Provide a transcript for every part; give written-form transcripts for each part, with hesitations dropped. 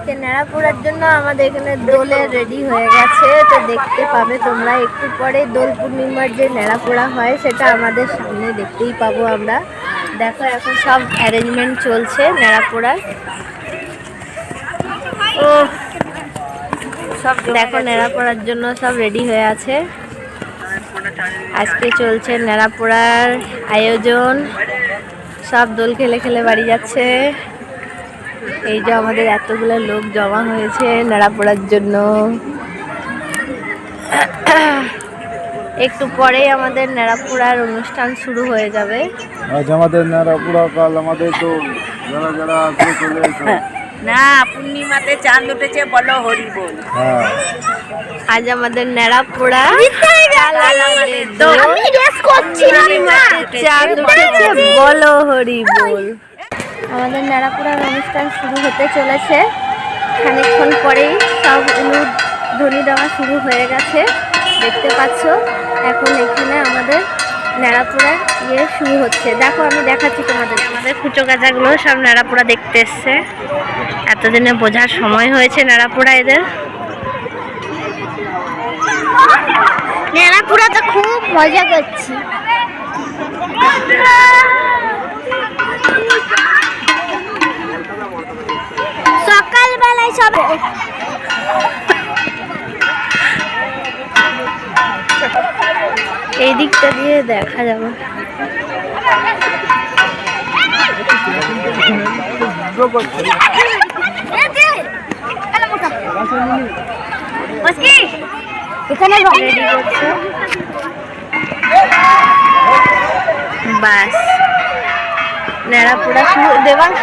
আজকে নেড়া পোড়ার জন্য আমাদের এখানে দোলে রেডি হয়ে গেছে, তো দেখতে পাবে তোমরা একটু পরে। দোল পূর্ণিমার যে নেড়া পোড়া হয় সেটা আমাদের সামনে দেখতেই পাবো আমরা। দেখো এখন সব অ্যারেঞ্জমেন্ট চলছে নেড়া পোড়ার। ও সব দেখো নেড়া পোড়ার জন্য সব রেডি হয়ে আছে। আজকে চলছে নেড়া পোড়ার আয়োজন, সব দোল খেলে খেলে বাড়ি যাচ্ছে। এই যে আমাদের এতগুলো লোক জমা হয়েছে নেড়া পোড়ার জন্য। একটু পরেই আমাদের নেড়া পোড়ার অনুষ্ঠান শুরু হয়ে যাবে। আজ আমাদের নেড়া পোড়া, কাল আমাদের তো যারা যারা আসবে চলে এসো। না, পূর্ণিমাতে চাঁদ উঠেছে, বলো হরি বল। হ্যাঁ, আজ আমাদের নেড়া পোড়া, চাঁদ উঠেছে, বলো হরি বল। আমাদের নেড়া পোড়ার অনুষ্ঠান শুরু হতে চলেছে। খানিকক্ষণ পরেই সব উলুধ্বনি দেওয়া শুরু হয়ে গেছে, দেখতে পাচ্ছ। এখন এখানে আমাদের নেড়া পোড়ার শুরু হচ্ছে। দেখো আমি দেখাচ্ছি তোমাদের। আমাদের কুচো গাছাগুলো সব নেড়া পোড়া দেখতে এসছে। এতদিনে বোঝার সময় হয়েছে নেড়া পোড়া এদের। নেড়া পোড়া তো খুব মজা করছি। সকালবেলায় সব এই দিকটা দিয়ে দেখা যাবে। এখানে রেডি করছে, বাস নেড়া পোড়া শুরু। দেবাংশ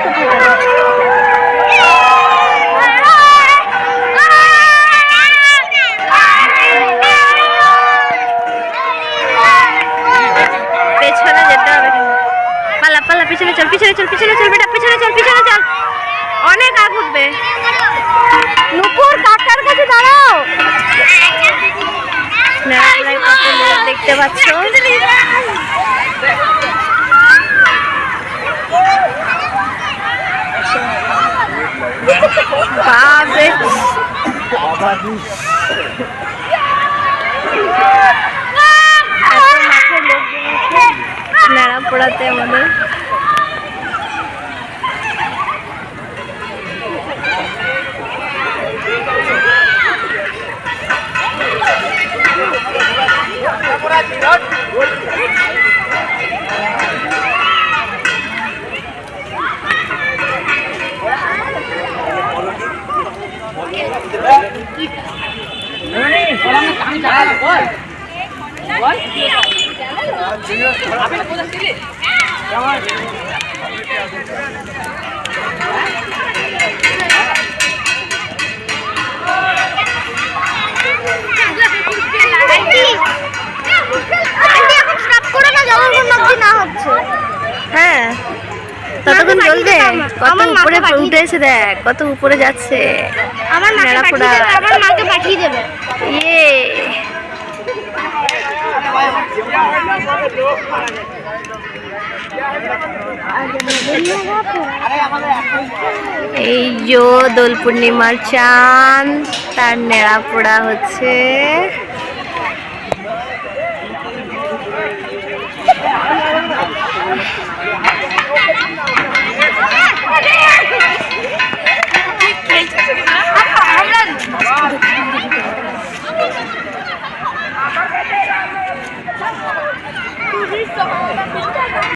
পেছনে যেতে হবে, পালা পালা, পিছনে চল, পিছনে চল, পিছনে চল বেটা, পিছনে চল, পিছনে চল। অনেক আগ উঠবে। নুপুর কাকার কাছে দাঁড়াও। দেখতে পাচ্ছ নেড়া পোড়াতে আমাদের। হ্যাঁ, ততক্ষণ চলবে। কত উপরে উঠে এসে দেখ, কত উপরে যাচ্ছে। আমার মাকে পাঠিয়ে দেবে। ইয়ে এই যে দোল পূর্ণিমার চাঁদ, তার নেড়া পোড়া হচ্ছে।